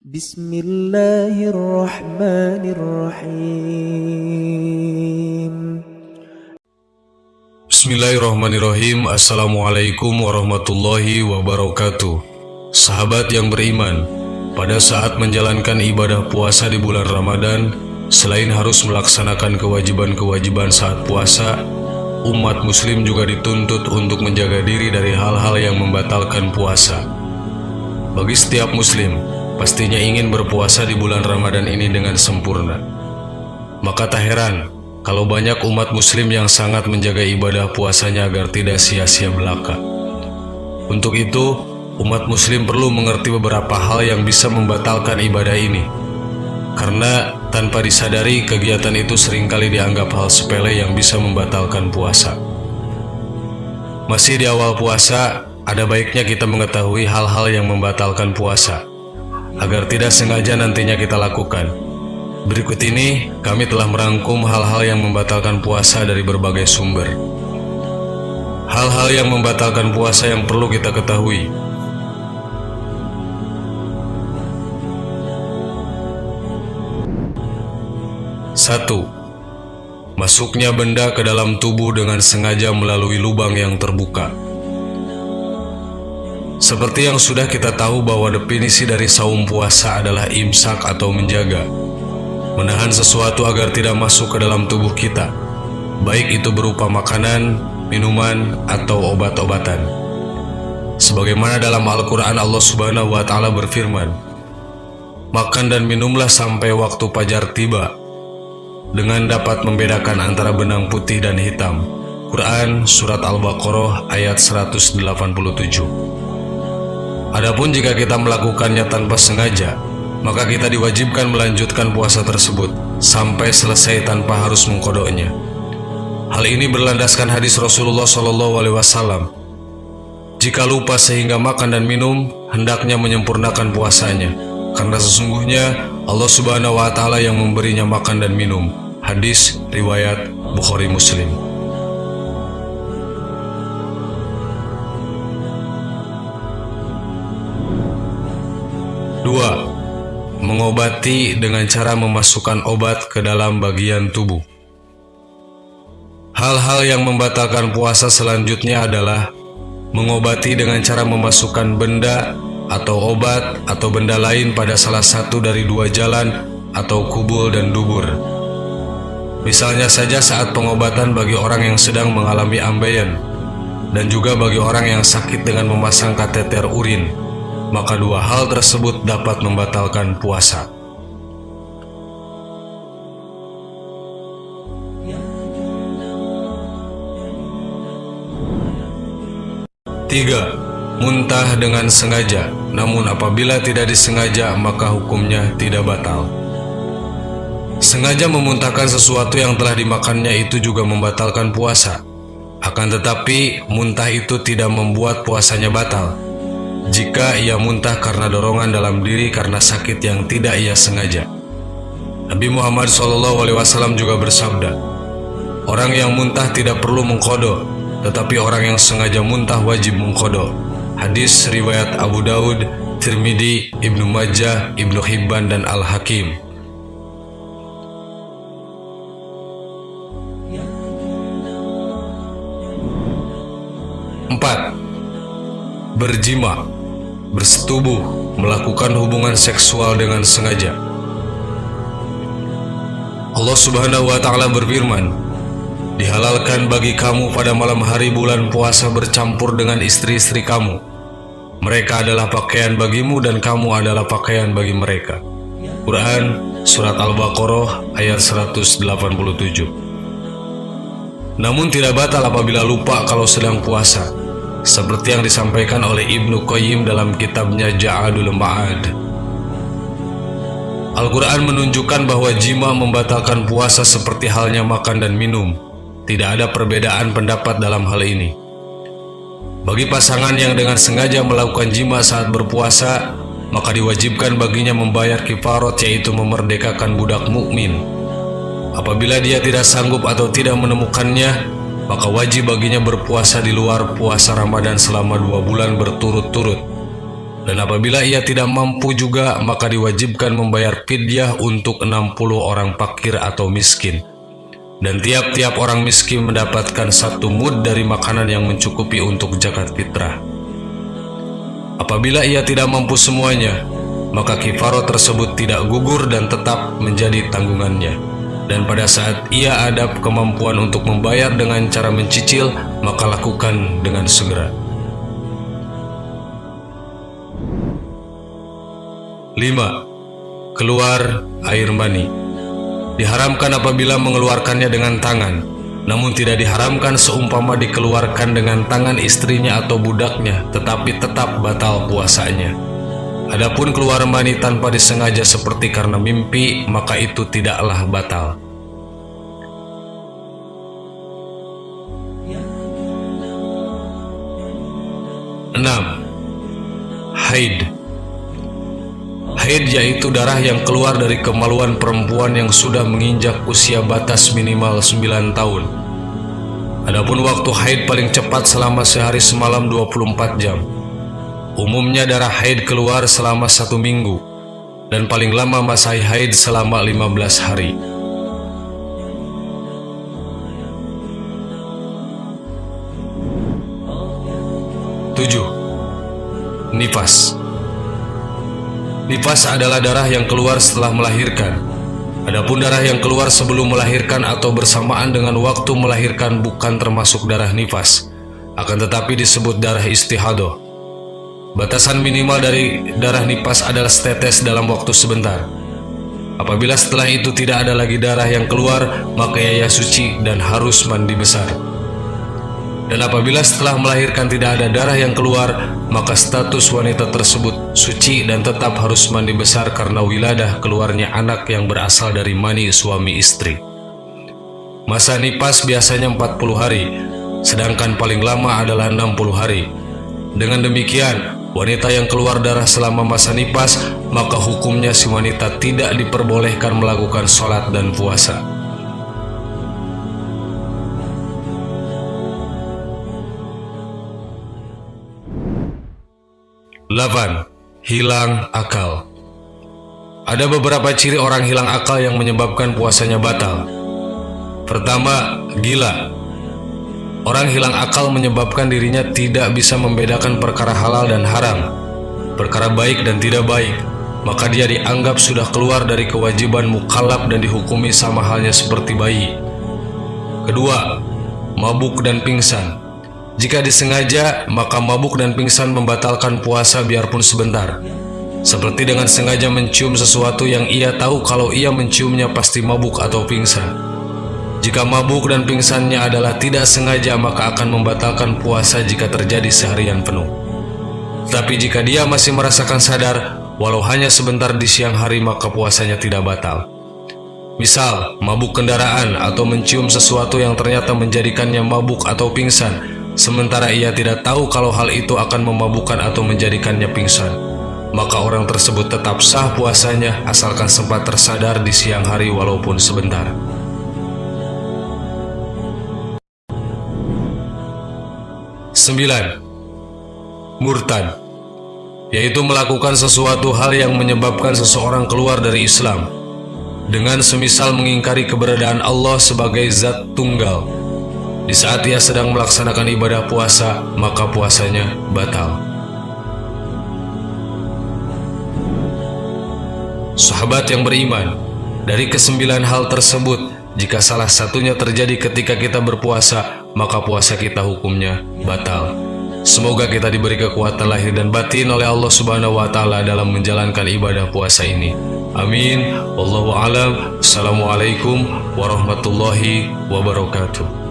Bismillahirrahmanirrahim. Bismillahirrahmanirrahim. Assalamualaikum warahmatullahi wabarakatuh. Sahabat yang beriman, pada saat menjalankan ibadah puasa di bulan Ramadan, selain harus melaksanakan kewajiban-kewajiban saat puasa, umat muslim juga dituntut untuk menjaga diri dari hal-hal yang membatalkan puasa. Bagi setiap muslim, pastinya ingin berpuasa di bulan Ramadan ini dengan sempurna. Maka tak heran kalau banyak umat muslim yang sangat menjaga ibadah puasanya agar tidak sia-sia belaka. Untuk itu, umat muslim perlu mengerti beberapa hal yang bisa membatalkan ibadah ini. Karena tanpa disadari, kegiatan itu seringkali dianggap hal sepele yang bisa membatalkan puasa. Masih di awal puasa, ada baiknya kita mengetahui hal-hal yang membatalkan puasa, agar tidak sengaja nantinya kita lakukan. Berikut ini kami telah merangkum hal-hal yang membatalkan puasa dari berbagai sumber. Hal-hal yang membatalkan puasa yang perlu kita ketahui. Satu, masuknya benda ke dalam tubuh dengan sengaja melalui lubang yang terbuka. Seperti yang sudah kita tahu bahwa definisi dari saum puasa adalah imsak atau menjaga, menahan sesuatu agar tidak masuk ke dalam tubuh kita, baik itu berupa makanan, minuman, atau obat-obatan. Sebagaimana dalam Al-Quran Allah Subhanahu wa Ta'ala berfirman, "Makan dan minumlah sampai waktu fajar tiba, dengan dapat membedakan antara benang putih dan hitam." Quran Surat Al-Baqarah ayat 187. Adapun jika kita melakukannya tanpa sengaja, maka kita diwajibkan melanjutkan puasa tersebut sampai selesai tanpa harus mengkodoknya. Hal ini berlandaskan hadis Rasulullah SAW. Jika lupa sehingga makan dan minum, hendaknya menyempurnakan puasanya, karena sesungguhnya Allah Subhanahu wa Ta'ala yang memberinya makan dan minum. Hadis riwayat Bukhari Muslim. Dua, mengobati dengan cara memasukkan obat ke dalam bagian tubuh. Hal-hal yang membatalkan puasa selanjutnya adalah mengobati dengan cara memasukkan benda atau obat atau benda lain pada salah satu dari dua jalan atau kubul dan dubur. Misalnya saja saat pengobatan bagi orang yang sedang mengalami ambeien, dan juga bagi orang yang sakit dengan memasang kateter urin, maka dua hal tersebut dapat membatalkan puasa. Tiga, muntah dengan sengaja, namun apabila tidak disengaja maka hukumnya tidak batal. Sengaja memuntahkan sesuatu yang telah dimakannya itu juga membatalkan puasa. Akan tetapi, muntah itu tidak membuat puasanya batal jika ia muntah karena dorongan dalam diri karena sakit yang tidak ia sengaja. Nabi Muhammad SAW juga bersabda, orang yang muntah tidak perlu mengqadha, tetapi orang yang sengaja muntah wajib mengqadha. Hadis riwayat Abu Daud, Tirmidzi, Ibnu Majah, Ibnu Hibban, dan Al-Hakim. Empat, berjima, bersetubuh, melakukan hubungan seksual dengan sengaja. Allah Subhanahu wa Ta'ala berfirman, dihalalkan bagi kamu pada malam hari bulan puasa bercampur dengan istri-istri kamu. Mereka adalah pakaian bagimu dan kamu adalah pakaian bagi mereka. Quran Surat Al-Baqarah ayat 187. Namun tidak batal apabila lupa kalau sedang puasa, seperti yang disampaikan oleh Ibnu Qayyim dalam kitabnya Ja'adul Ma'ad. Al-Quran menunjukkan bahwa jima membatalkan puasa seperti halnya makan dan minum. Tidak ada perbedaan pendapat dalam hal ini. Bagi pasangan yang dengan sengaja melakukan jima saat berpuasa, maka diwajibkan baginya membayar kifarat, yaitu memerdekakan budak mukmin. Apabila dia tidak sanggup atau tidak menemukannya, maka wajib baginya berpuasa di luar puasa Ramadan selama 2 bulan berturut-turut. Dan apabila ia tidak mampu juga, maka diwajibkan membayar fidyah untuk 60 orang fakir atau miskin. Dan tiap-tiap orang miskin mendapatkan 1 mud dari makanan yang mencukupi untuk zakat fitrah. Apabila ia tidak mampu semuanya, maka kifarah tersebut tidak gugur dan tetap menjadi tanggungannya. Dan pada saat ia ada kemampuan untuk membayar dengan cara mencicil, maka lakukan dengan segera. 5. Keluar air mani. Diharamkan apabila mengeluarkannya dengan tangan, namun tidak diharamkan seumpama dikeluarkan dengan tangan istrinya atau budaknya, tetapi tetap batal puasanya. Adapun keluar mani tanpa disengaja seperti karena mimpi, maka itu tidaklah batal. Enam. Haid. Haid yaitu darah yang keluar dari kemaluan perempuan yang sudah menginjak usia batas minimal 9 tahun. Adapun waktu haid paling cepat selama sehari semalam 24 jam. Umumnya darah haid keluar selama 1 minggu, dan paling lama masa haid selama 15 hari. Tujuh. Nifas. Nifas adalah darah yang keluar setelah melahirkan. Adapun darah yang keluar sebelum melahirkan atau bersamaan dengan waktu melahirkan bukan termasuk darah nifas, akan tetapi disebut darah istihadah. Batasan minimal dari darah nifas adalah setetes dalam waktu sebentar. Apabila setelah itu tidak ada lagi darah yang keluar, maka ia suci dan harus mandi besar. Dan apabila setelah melahirkan tidak ada darah yang keluar, maka status wanita tersebut suci dan tetap harus mandi besar karena wiladah keluarnya anak yang berasal dari mani suami istri. Masa nifas biasanya 40 hari, sedangkan paling lama adalah 60 hari. Dengan demikian, wanita yang keluar darah selama masa nifas, maka hukumnya si wanita tidak diperbolehkan melakukan sholat dan puasa. Delapan. Hilang akal. Ada beberapa ciri orang hilang akal yang menyebabkan puasanya batal. Pertama, gila. Orang hilang akal menyebabkan dirinya tidak bisa membedakan perkara halal dan haram, perkara baik dan tidak baik, maka dia dianggap sudah keluar dari kewajiban mukallaf dan dihukumi sama halnya seperti bayi. Kedua, mabuk dan pingsan. Jika disengaja, maka mabuk dan pingsan membatalkan puasa biarpun sebentar. Seperti dengan sengaja mencium sesuatu yang ia tahu kalau ia menciumnya pasti mabuk atau pingsan. Jika mabuk dan pingsannya adalah tidak sengaja, maka akan membatalkan puasa jika terjadi seharian penuh. Tapi jika dia masih merasakan sadar, walau hanya sebentar di siang hari, maka puasanya tidak batal. Misal, mabuk kendaraan atau mencium sesuatu yang ternyata menjadikannya mabuk atau pingsan, sementara ia tidak tahu kalau hal itu akan memabukkan atau menjadikannya pingsan, maka orang tersebut tetap sah puasanya asalkan sempat tersadar di siang hari walaupun sebentar. 9. Murtad, yaitu melakukan sesuatu hal yang menyebabkan seseorang keluar dari Islam, dengan semisal mengingkari keberadaan Allah sebagai zat tunggal. Di saat ia sedang melaksanakan ibadah puasa, maka puasanya batal. Sahabat yang beriman, dari ke-9 hal tersebut, jika salah satunya terjadi ketika kita berpuasa, maka puasa kita hukumnya batal. Semoga kita diberi kekuatan lahir dan batin oleh Allah Subhanahu wa Ta'ala dalam menjalankan ibadah puasa ini. Amin. Wallahu a'lam. Assalamualaikum warahmatullahi wabarakatuh.